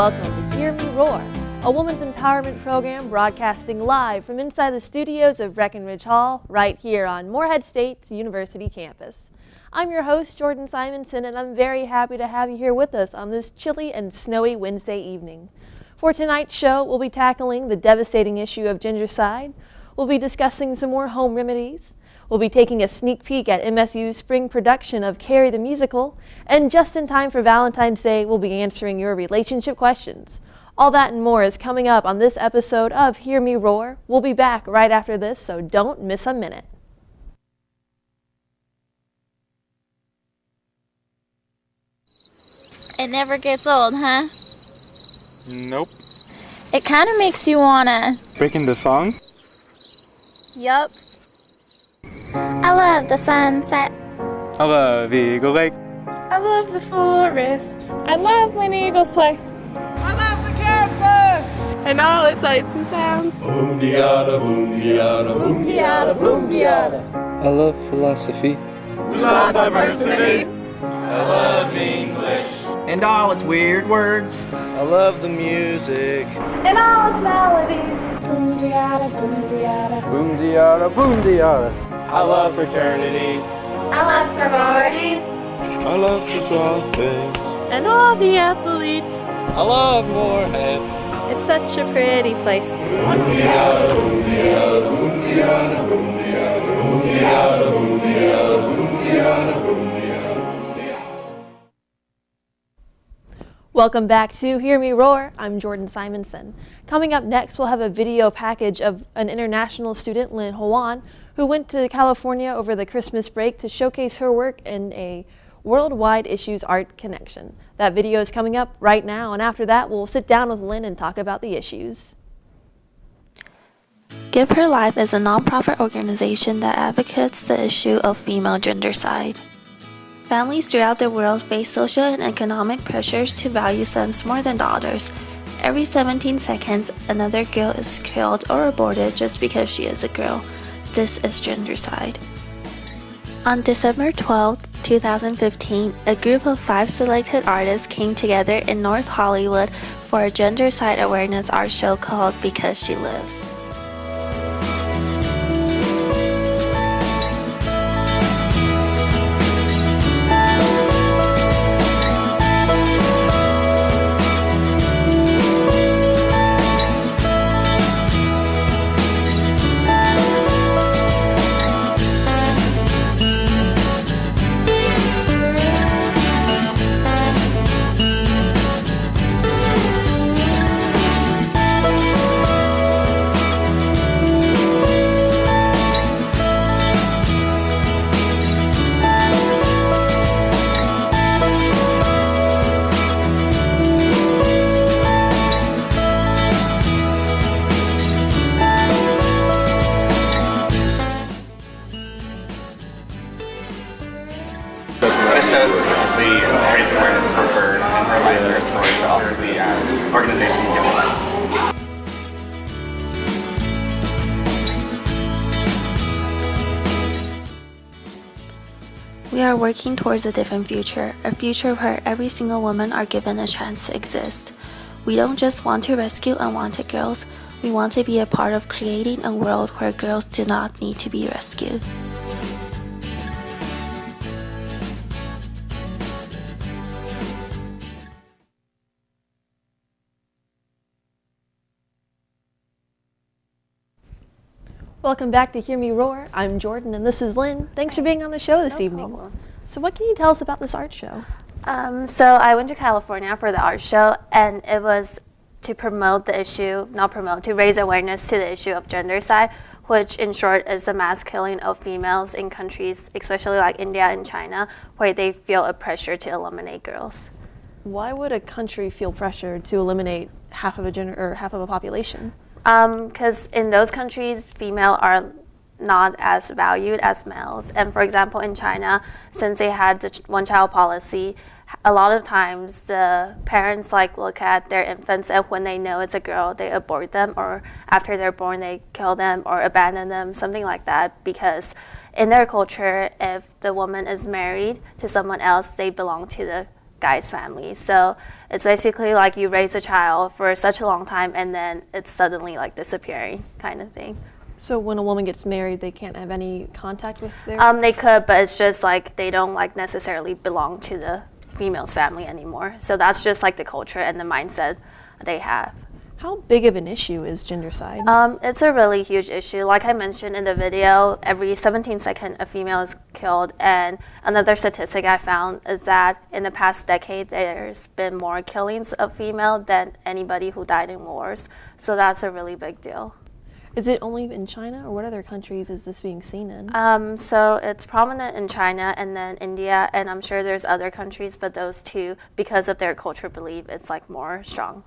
welcome to Hear Me Roar, a women's empowerment program broadcasting live from inside the studios of Breckenridge Hall, right here on Morehead State's University campus. I'm your host, Jordan Simonson, and I'm very happy to have you here with us on this chilly and snowy Wednesday evening. For tonight's show, we'll be tackling the devastating issue of gendercide. We'll be discussing some more home remedies. We'll be taking a sneak peek at MSU's spring production of Carrie the Musical, and just in time for Valentine's Day, we'll be answering your relationship questions. All that and more is coming up on this episode of Hear Me Roar. We'll be back right after this, so don't miss a minute. It never gets old, huh? Nope. It kind of makes you wanna... Breaking the song? Yup. I love the sunset. I love Eagle Lake. I love the forest. I love when eagles play. I love the campus! And all its sights and sounds. Boom-de-yada, boom-de-yada, boom-de-yada, boom-de-yada. I love philosophy. We love diversity. I love English. And all its weird words. I love the music. And all its melodies. Boom-de-yada, boom-de-yada. Boom-de-yada, boom-de-yada. I love fraternities. I love sororities. I love to draw things. And all the athletes. I love Morehead. It's such a pretty place. Boom-de-yada, boom-de-yada, boom-de-yada, boom-de-yada, boom-de-yada, boom-de-yada, boom-de-yada, boom-de-yada. Welcome back to Hear Me Roar. I'm Jordan Simonson. Coming up next, we'll have a video package of an international student, Lynn Hwan, who went to California over the Christmas break to showcase her work in a Worldwide Issues Art Connection. That video is coming up right now, and after that, we'll sit down with Lynn and talk about the issues. Give Her Life is a nonprofit organization that advocates the issue of female gendercide. Families throughout the world face social and economic pressures to value sons more than daughters. Every 17 seconds, another girl is killed or aborted just because she is a girl. This is gendercide. On December 12, 2015, a group of 5 selected artists came together in North Hollywood for a gendercide awareness art show called Because She Lives. This show specifically raises awareness for her and her life and her story, but also the organization Give Her Life. We are working towards a different future, a future where every single woman are given a chance to exist. We don't just want to rescue unwanted girls, we want to be a part of creating a world where girls do not need to be rescued. Welcome back to Hear Me Roar. I'm Jordan, and this is Lynn. Thanks for being on the show this evening. Problem. So what can you tell us about this art show? So I went to California for the art show, and it was to promote the issue, to raise awareness to the issue of gendercide, which in short is the mass killing of females in countries, especially like India and China, where they feel a pressure to eliminate girls. Why would a country feel pressure to eliminate half of a population? Because in those countries, female are not as valued as males. And for example, in China, since they had the one-child policy, a lot of times the parents look at their infants, and when they know it's a girl, they abort them, or after they're born, they kill them or abandon them, something like that. Because in their culture, if the woman is married to someone else, they belong to the guy's family. So it's basically like you raise a child for such a long time and then it's suddenly like disappearing kind of thing. So when a woman gets married, they can't have any contact with their... They could, but it's just like they don't like necessarily belong to the female's family anymore. So that's just like the culture and the mindset they have. How big of an issue is gendercide? It's a really huge issue. Like I mentioned in the video, every 17 seconds a female is killed. And another statistic I found is that in the past decade, there's been more killings of female than anybody who died in wars. So that's a really big deal. Is it only in China, or what other countries is this being seen in? So it's prominent in China and then India, and I'm sure there's other countries, but those two, because of their cultural belief, it's like more strong.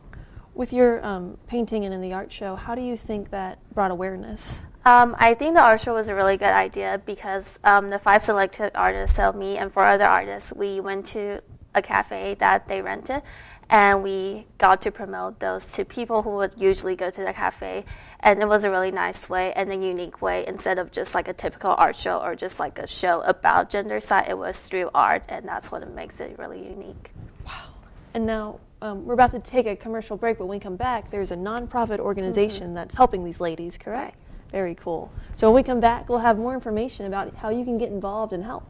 With your painting and in the art show, how do you think that brought awareness? I think the art show was a really good idea because the 5 selected artists, so me and 4 other artists, we went to a cafe that they rented, and we got to promote those to people who would usually go to the cafe. And it was a really nice way and a unique way. Instead of just like a typical art show or just like a show about gendercide, it was through art, and that's what makes it really unique. Wow. And now we're about to take a commercial break, but when we come back, there's a nonprofit organization that's helping these ladies, correct? Right. Very cool. So when we come back, we'll have more information about how you can get involved and help.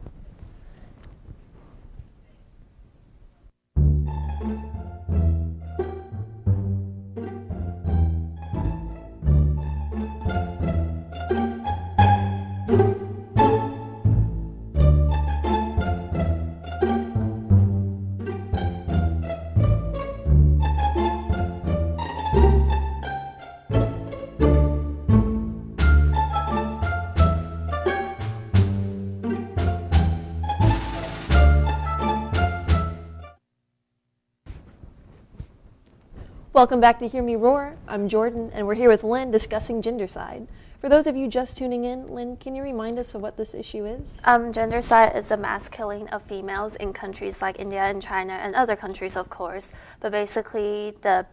Welcome back to Hear Me Roar. I'm Jordan, and we're here with Lynn discussing gendercide. For those of you just tuning in, Lynn, can you remind us of what this issue is? Gendercide is the mass killing of females in countries like India and China and other countries, of course. But basically, the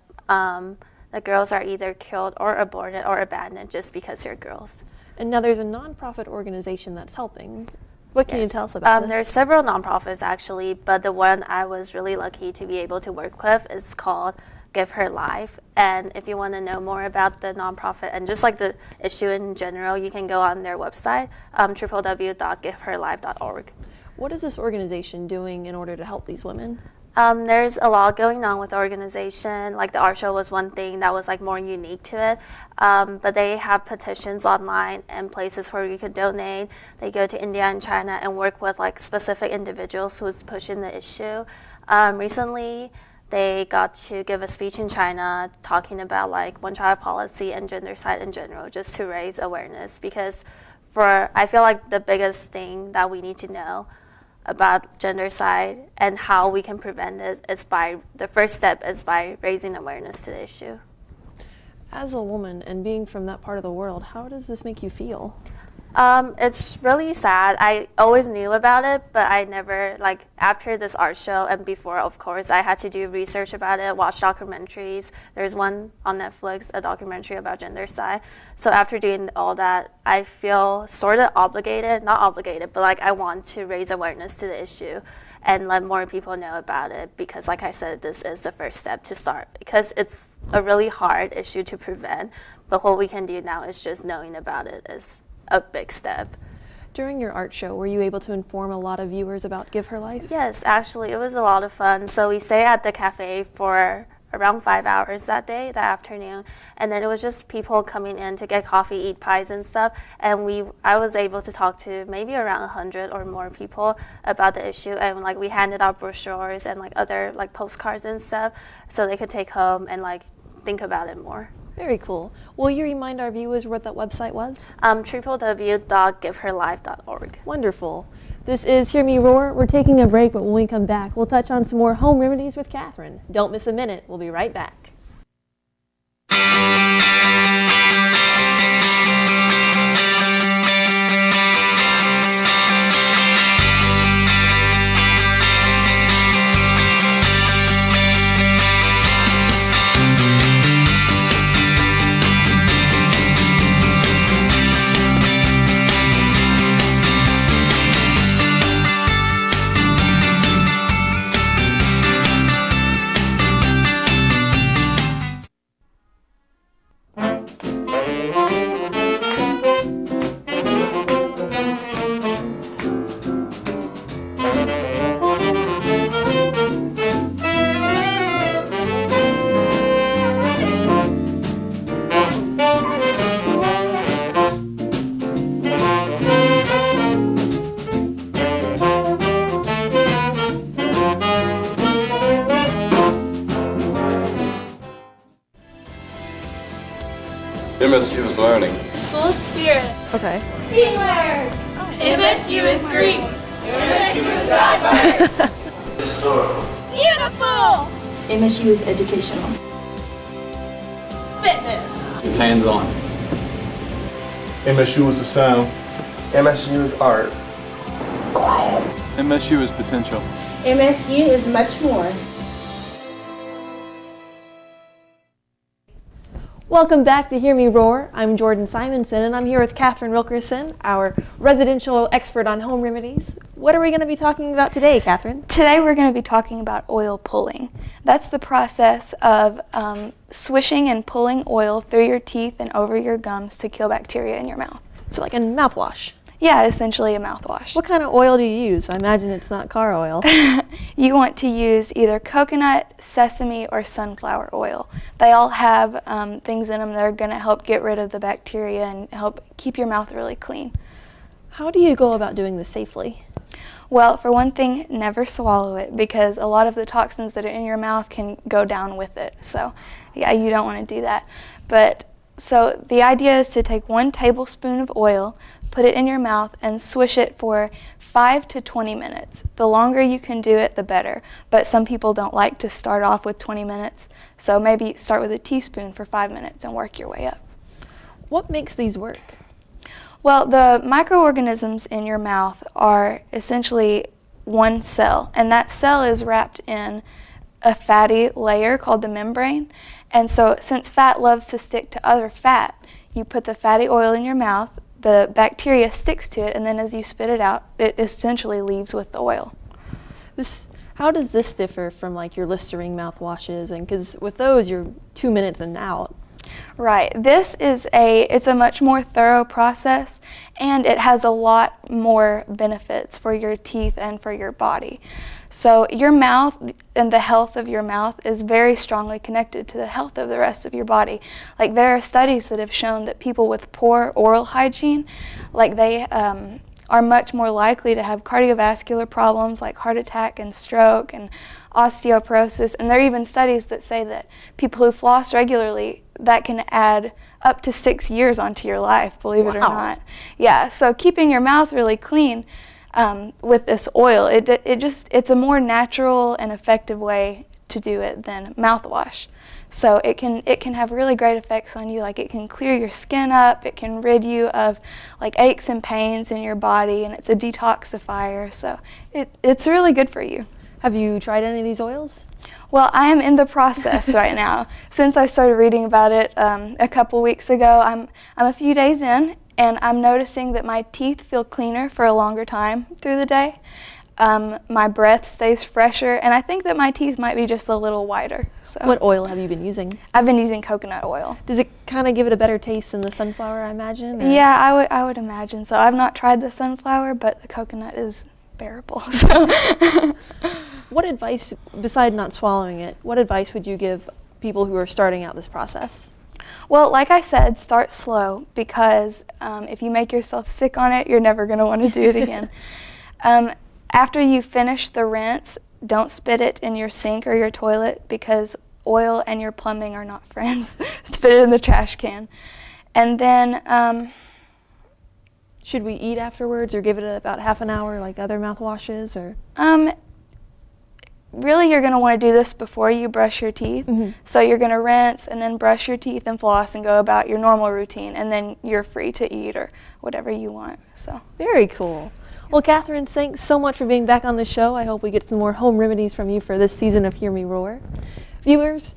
girls are either killed or aborted or abandoned just because they're girls. And now there's a nonprofit organization that's helping. What can you tell us about this? There's several nonprofits actually, but the one I was really lucky to be able to work with is called Give Her Life. And if you want to know more about the nonprofit and just like the issue in general, you can go on their website, www.giveherlife.org. What is this organization doing in order to help these women? There's a lot going on with the organization. Like the art show was one thing that was like more unique to it. But they have petitions online and places where you could donate. They go to India and China and work with like specific individuals who's pushing the issue. Recently, they got to give a speech in China talking about like one-child policy and gendercide in general, just to raise awareness. Because I feel like the biggest thing that we need to know about gendercide and how we can prevent it is the first step is by raising awareness to the issue. As a woman and being from that part of the world, how does this make you feel? It's really sad. I always knew about it, but I never, like, after this art show and before, of course, I had to do research about it, watch documentaries. There's one on Netflix, a documentary about gendercide. So after doing all that, I feel sort of obligated, not obligated, but like I want to raise awareness to the issue and let more people know about it because, like I said, this is the first step to start because it's a really hard issue to prevent. But what we can do now is just knowing about it is a big step. During your art show, were you able to inform a lot of viewers about Give Her Life? Yes, actually, it was a lot of fun. So we stayed at the cafe for around 5 hours that afternoon, and then it was just people coming in to get coffee, eat pies and stuff, and I was able to talk to maybe around 100 or more people about the issue, and like we handed out brochures and like other like postcards and stuff so they could take home and like think about it more. Very cool. Will you remind our viewers what that website was? www.giveherlife.org. Wonderful. This is Hear Me Roar. We're taking a break, but when we come back, we'll touch on some more home remedies with Catherine. Don't miss a minute. We'll be right back. MSU is learning. School spirit. Okay. Teamwork. MSU is Greek. MSU is diverse. Historical. Beautiful. MSU is educational. Fitness. It's hands-on. MSU is the sound. MSU is art. MSU is potential. MSU is much more. Welcome back to Hear Me Roar. I'm Jordan Simonson, and I'm here with Catherine Wilkerson, our residential expert on home remedies. What are we going to be talking about today, Catherine? Today we're going to be talking about oil pulling. That's the process of swishing and pulling oil through your teeth and over your gums to kill bacteria in your mouth. So like a mouthwash. Yeah, essentially a mouthwash. What kind of oil do you use? I imagine it's not car oil. You want to use either coconut, sesame, or sunflower oil. They all have things in them that are going to help get rid of the bacteria and help keep your mouth really clean. How do you go about doing this safely? Well, for one thing, never swallow it because a lot of the toxins that are in your mouth can go down with it. So, yeah, you don't want to do that. But so the idea is to take 1 tablespoon of oil, put it in your mouth, and swish it for 5 to 20 minutes. The longer you can do it, the better. But some people don't like to start off with 20 minutes, so maybe start with a teaspoon for 5 minutes and work your way up. What makes these work? Well, the microorganisms in your mouth are essentially one cell, and that cell is wrapped in a fatty layer called the membrane. And so since fat loves to stick to other fat, you put the fatty oil in your mouth, the bacteria sticks to it, and then as you spit it out, it essentially leaves with the oil. How does this differ from like your Listerine mouthwashes? And because with those, you're 2 minutes and out. Right. This is it's a much more thorough process, and it has a lot more benefits for your teeth and for your body. So your mouth and the health of your mouth is very strongly connected to the health of the rest of your body. Like there are studies that have shown that people with poor oral hygiene, like they are much more likely to have cardiovascular problems like heart attack and stroke and osteoporosis. And there are even studies that say that people who floss regularly, that can add up to 6 years onto your life, believe it or not. Yeah, so keeping your mouth really clean with this oil, it's a more natural and effective way to do it than mouthwash. So it can have really great effects on you, like it can clear your skin up, it can rid you of like aches and pains in your body, and it's a detoxifier, so it's really good for you. Have you tried any of these oils? Well, I am in the process right now. Since I started reading about it a couple weeks ago, I'm a few days in, and I'm noticing that my teeth feel cleaner for a longer time through the day. My breath stays fresher, and I think that my teeth might be just a little whiter. So. What oil have you been using? I've been using coconut oil. Does it kind of give it a better taste than the sunflower, I imagine? Or? Yeah, I would imagine so. I've not tried the sunflower, but the coconut is bearable. So. What advice, besides not swallowing it, what advice would you give people who are starting out this process? Well, like I said, start slow because if you make yourself sick on it, you're never going to want to do it again. After you finish the rinse, don't spit it in your sink or your toilet because oil and your plumbing are not friends. Spit it in the trash can. And then... should we eat afterwards or give it about half an hour like other mouthwashes? Or? Really, you're going to want to do this before you brush your teeth. Mm-hmm. So you're going to rinse and then brush your teeth and floss and go about your normal routine, and then you're free to eat or whatever you want. So very cool. Well, Catherine, thanks so much for being back on the show. I hope we get some more home remedies from you for this season of Hear Me Roar. Viewers,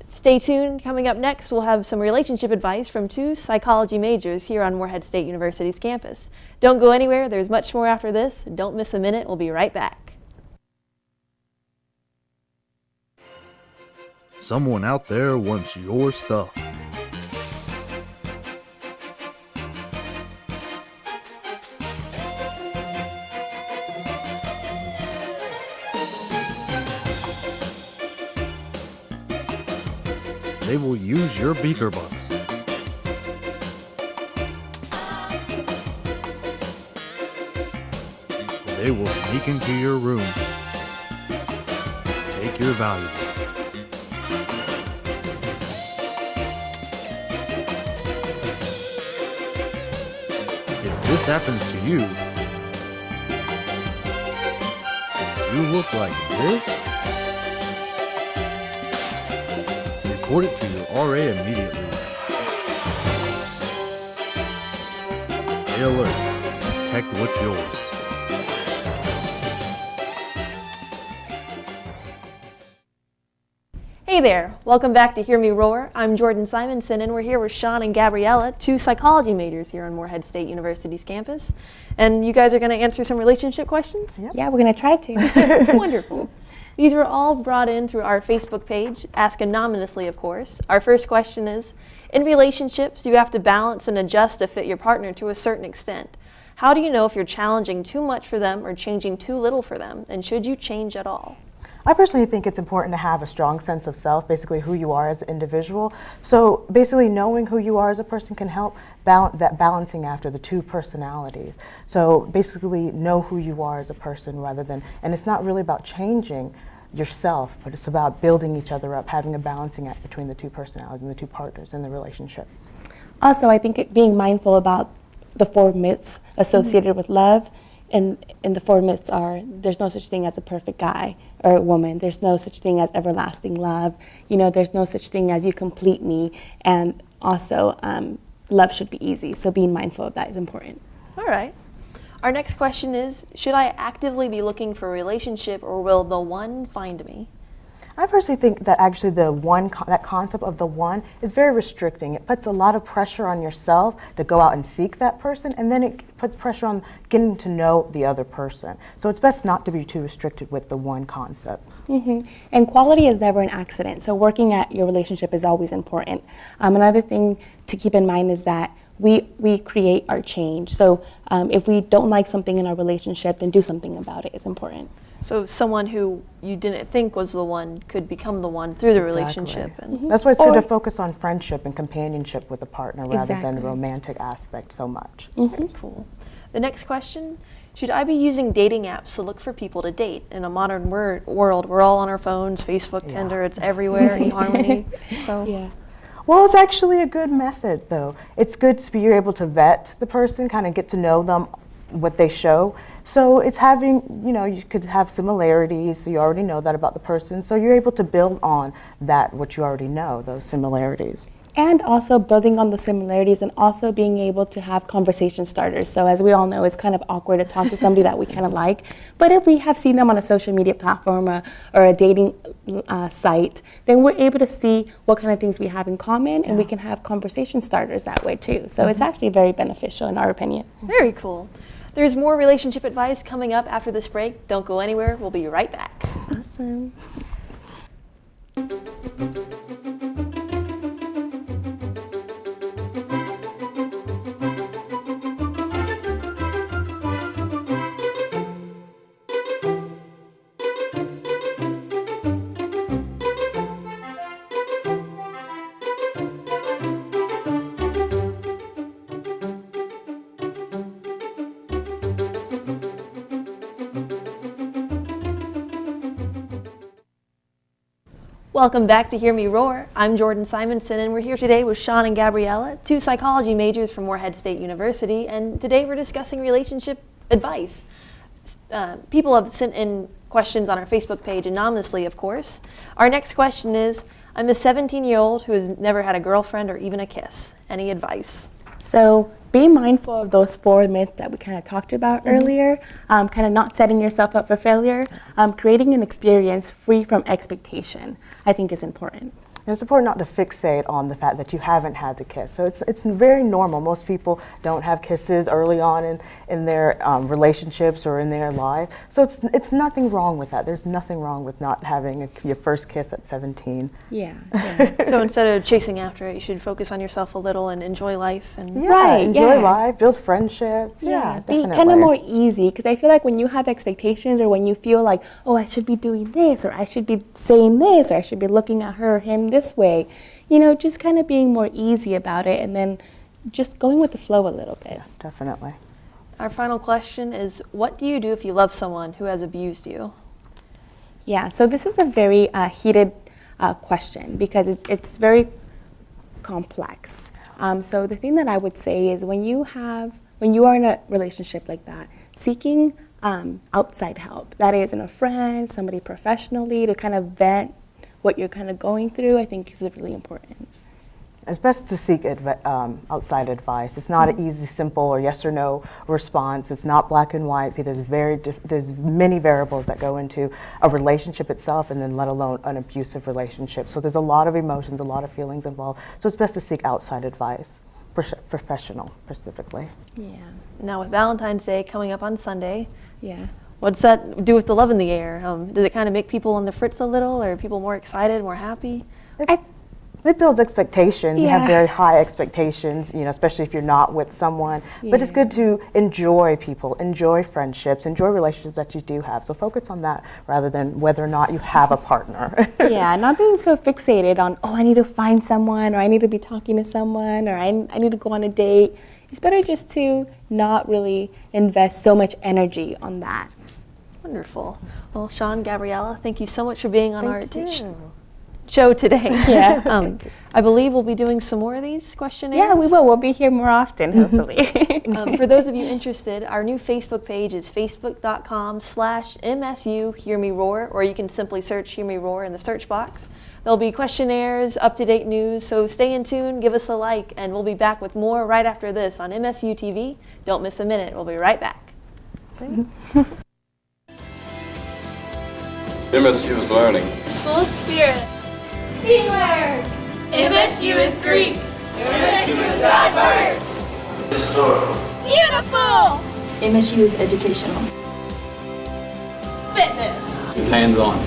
stay tuned. Coming up next, we'll have some relationship advice from 2 psychology majors here on Morehead State University's campus. Don't go anywhere. There's much more after this. Don't miss a minute. We'll be right back. Someone out there wants your stuff. They will use your beaker buds. They will sneak into your room, take your valuables. this happens to you, you look like this? Report it to your RA immediately. Stay alert. Protect what's yours. Hey there, welcome back to Hear Me Roar. I'm Jordan Simonson, and we're here with Sean and Gabriella, two psychology majors here on Morehead State University's campus. And you guys are going to answer some relationship questions? Yep. Yeah, we're going to try to. Wonderful. These were all brought in through our Facebook page, asked anonymously, of course. Our first question is, in relationships, you have to balance and adjust to fit your partner to a certain extent. How do you know if you're challenging too much for them or changing too little for them? And should you change at all? I personally think it's important to have a strong sense of self, basically who you are as an individual. So basically knowing who you are as a person can help that balancing after the two personalities. So basically know who you are as a person rather than, and it's not really about changing yourself, but it's about building each other up, having a balancing act between the two personalities and the two partners in the relationship. Also, I think being mindful about the 4 myths associated with love. And the 4 myths are, there's no such thing as a perfect guy or a woman. There's no such thing as everlasting love. You know, there's no such thing as you complete me. And also, love should be easy. So being mindful of that is important. All right. Our next question is, should I actively be looking for a relationship, or will the one find me? I personally think that actually that concept of the one is very restricting. It puts a lot of pressure on yourself to go out and seek that person, and then it puts pressure on getting to know the other person. So it's best not to be too restricted with the one concept. Mm-hmm. And quality is never an accident. So working at your relationship is always important. Another thing to keep in mind is that we create our change. So if we don't like something in our relationship, then do something about it. It's important. So someone who you didn't think was the one could become the one through the relationship. And that's why it's good to focus on friendship and companionship with a partner rather than the romantic aspect so much. Very cool. The next question, should I be using dating apps to look for people to date? In a modern world, we're all on our phones, Facebook, Tinder, it's everywhere, eHarmony. So. Yeah. Well, it's actually a good method, though. It's good to be able to vet the person, kind of get to know them, what they show. So it's having, you could have similarities, so you already know that about the person, so you're able to build on that, what you already know, those similarities. And also building on the similarities and also being able to have conversation starters. So as we all know, it's kind of awkward to talk to somebody that we kind of like. But if we have seen them on a social media platform or a dating site, then we're able to see what kind of things we have in common, and we can have conversation starters that way too. So it's actually very beneficial in our opinion. Very cool. There's more relationship advice coming up after this break. Don't go anywhere. We'll be right back. Awesome. Welcome back to Hear Me Roar. I'm Jordan Simonson, and we're here today with Sean and Gabriella, two psychology majors from Morehead State University, and today we're discussing relationship advice. People have sent in questions on our Facebook page anonymously, of course. Our next question is, I'm a 17-year-old who has never had a girlfriend or even a kiss. Any advice? So be mindful of those 4 myths that we kind of talked about earlier, kind of not setting yourself up for failure, creating an experience free from expectation, I think is important. And it's important not to fixate on the fact that you haven't had the kiss. So it's very normal. Most people don't have kisses early on in their relationships or in their life. So it's nothing wrong with that. There's nothing wrong with not having your first kiss at 17. Yeah. So instead of chasing after it, you should focus on yourself a little and enjoy life. And enjoy life, build friendships. Yeah, be kind of more easy, because I feel like when you have expectations or when you feel like, oh, I should be doing this, or I should be saying this, or I should be looking at her or him this way, just kind of being more easy about it and then just going with the flow a little bit. Yeah, definitely. Our final question is, what do you do if you love someone who has abused you? Yeah, so this is a very heated question because it's very complex. So the thing that I would say is when you have when you are in a relationship like that, seeking outside help, that is in a friend, somebody professionally, to kind of vent what you're kind of going through, I think is really important. It's best to seek outside advice. It's not an easy, simple, or yes or no response. It's not black and white. There's many variables that go into a relationship itself, and then let alone an abusive relationship. So there's a lot of emotions, a lot of feelings involved. So it's best to seek outside advice, professional specifically. Yeah. Now with Valentine's Day coming up on Sunday, yeah. What's that do with the love in the air? Does it kind of make people on the fritz a little, or are people more excited, more happy? It builds expectations. You have very high expectations, especially if you're not with someone. But it's good to enjoy people, enjoy friendships, enjoy relationships that you do have. So focus on that rather than whether or not you have a partner. Yeah, not being so fixated on, I need to find someone, or I need to be talking to someone, or I need to go on a date. It's better just to not really invest so much energy on that. Wonderful. Well, Sean, Gabriella, thank you so much for being on our show today. Yeah. I believe we'll be doing some more of these questionnaires. Yeah, we will. We'll be here more often, hopefully. For those of you interested, our new Facebook page is facebook.com/MSU Hear Me Roar, or you can simply search Hear Me Roar in the search box. There'll be questionnaires, up-to-date news, so stay in tune, give us a like, and we'll be back with more right after this on MSU TV. Don't miss a minute. We'll be right back. MSU is learning. School spirit. Teamwork. MSU is Greek. MSU is diverse. Historical. Beautiful. MSU is educational. Fitness. It's hands-on.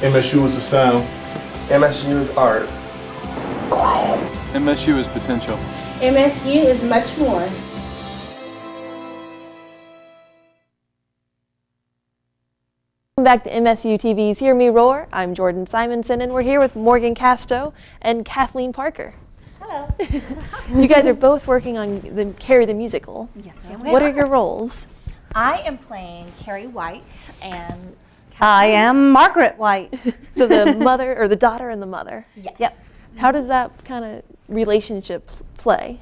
MSU is the sound. MSU is art. MSU is potential. MSU is much more. Welcome back to MSU TV's Hear Me Roar. I'm Jordan Simonson, and we're here with Morgan Casto and Kathleen Parker. Hello. You guys are both working on the Carrie the musical. Yes, ma'am. What are your roles? I am playing Carrie White, and I am Margaret White. So the mother, or the daughter and the mother. Yes. Yep. How does that kind of relationship play?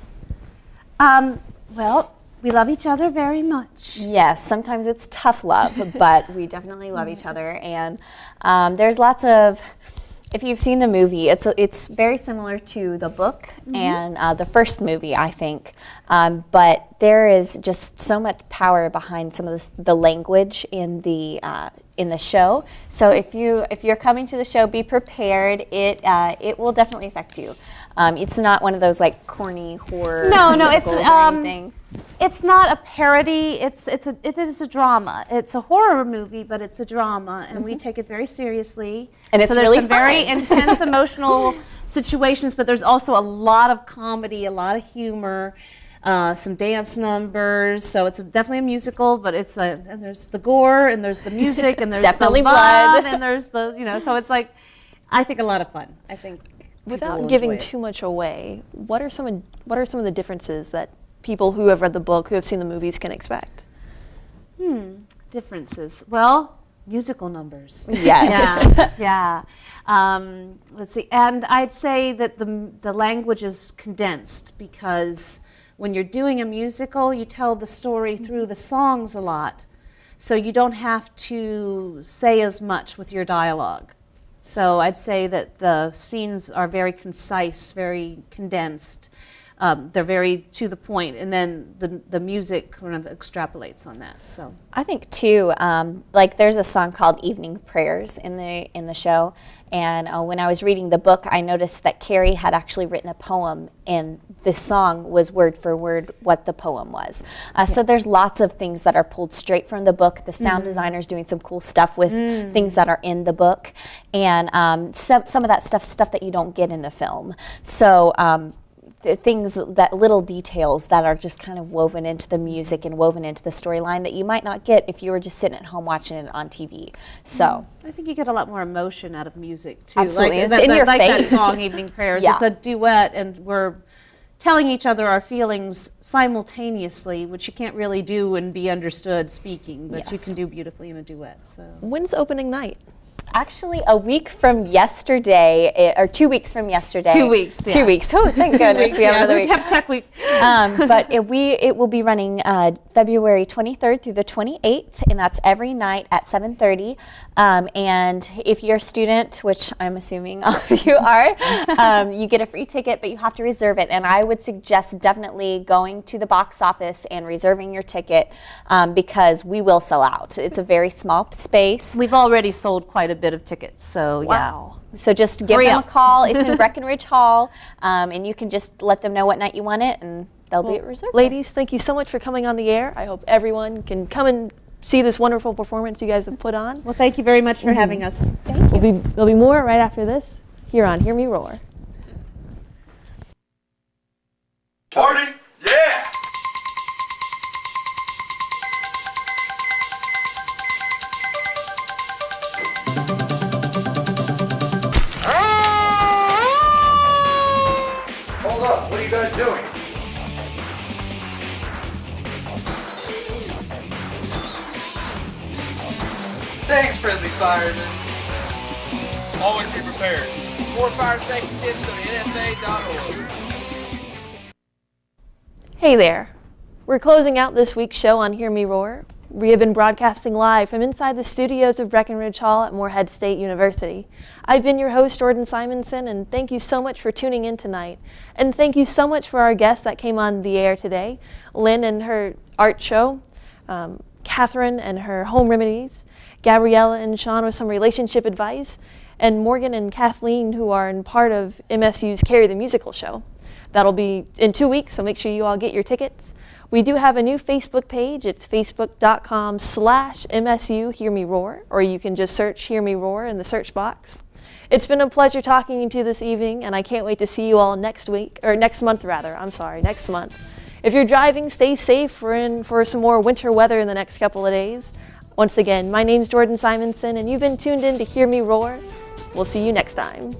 Well, we love each other very much. Yes, sometimes it's tough love, but we definitely love each other. And there's lots of, if you've seen the movie, it's very similar to the book and the first movie, I think. But there is just so much power behind some of the language in the show. So if you're coming to the show, be prepared. It will definitely affect you. It's not one of those like corny horror. No, it's or anything. It's not a parody. It is a drama. It's a horror movie, but it's a drama, and we take it very seriously. And it's so there's really some fun. very intense emotional situations, but there's also a lot of comedy, a lot of humor, some dance numbers. So it's definitely a musical, but and there's the gore, and there's the music, and there's definitely the love, blood, and there's the so it's like, I think a lot of fun. I think. Without giving too much away, what are some of the differences that people who have read the book, who have seen the movies, can expect? Differences. Well, musical numbers. Yes. Yeah. Let's see. And I'd say that the language is condensed, because when you're doing a musical, you tell the story through the songs a lot. So you don't have to say as much with your dialogue. So I'd say that the scenes are very concise, very condensed. They're very to the point, and then the music kind of extrapolates on that. So I think too, like there's a song called "Evening Prayers" in the show, and when I was reading the book, I noticed that Carrie had actually written a poem, and the song was word for word what the poem was. So there's lots of things that are pulled straight from the book. The sound designer's doing some cool stuff with things that are in the book, and some of that stuff that you don't get in the film. So. Things, that little details that are just kind of woven into the music and woven into the storyline that you might not get if you were just sitting at home watching it on TV. So I think you get a lot more emotion out of music too. Absolutely, like it's in your like face. That song, "Evening Prayers." Yeah. It's a duet, and we're telling each other our feelings simultaneously, which you can't really do and be understood speaking, but you can do beautifully in a duet. So when's opening night? Actually, a week from yesterday, or 2 weeks from yesterday. 2 weeks. Yeah. 2 weeks. Oh, thank goodness we have another week. Tech week. But it will be running February 23rd through the 28th, and that's every night at 7:30. And if you're a student, which I'm assuming all of you are, you get a free ticket, but you have to reserve it. And I would suggest definitely going to the box office and reserving your ticket because we will sell out. It's a very small space. We've already sold quite a bit of tickets, so wow. So just give them a call. It's in Breckenridge Hall, and you can just let them know what night you want it, and they'll be reserved. Ladies, thank you so much for coming on the air. I hope everyone can come and see this wonderful performance you guys have put on. Well, thank you very much for having us. Thank you. There'll be more right after this here on Hear Me Roar. Party! Yeah! Hold up, what are you guys doing? Thanks, friendly firemen. Always be prepared. More fire safety tips, go to nfa.org. Hey there. We're closing out this week's show on Hear Me Roar. We have been broadcasting live from inside the studios of Breckenridge Hall at Morehead State University. I've been your host, Jordan Simonson, and thank you so much for tuning in tonight. And thank you so much for our guests that came on the air today, Lynn and her art show, Catherine and her home remedies, Gabriella and Sean with some relationship advice, and Morgan and Kathleen, who are in part of MSU's Carry the Musical show. That'll be in 2 weeks, so make sure you all get your tickets. We do have a new Facebook page. It's facebook.com/MSU Hear Me Roar, or you can just search Hear Me Roar in the search box. It's been a pleasure talking to you this evening, and I can't wait to see you all next month. If you're driving, stay safe. We're in for some more winter weather in the next couple of days. Once again, my name's Jordan Simonson, and you've been tuned in to Hear Me Roar. We'll see you next time.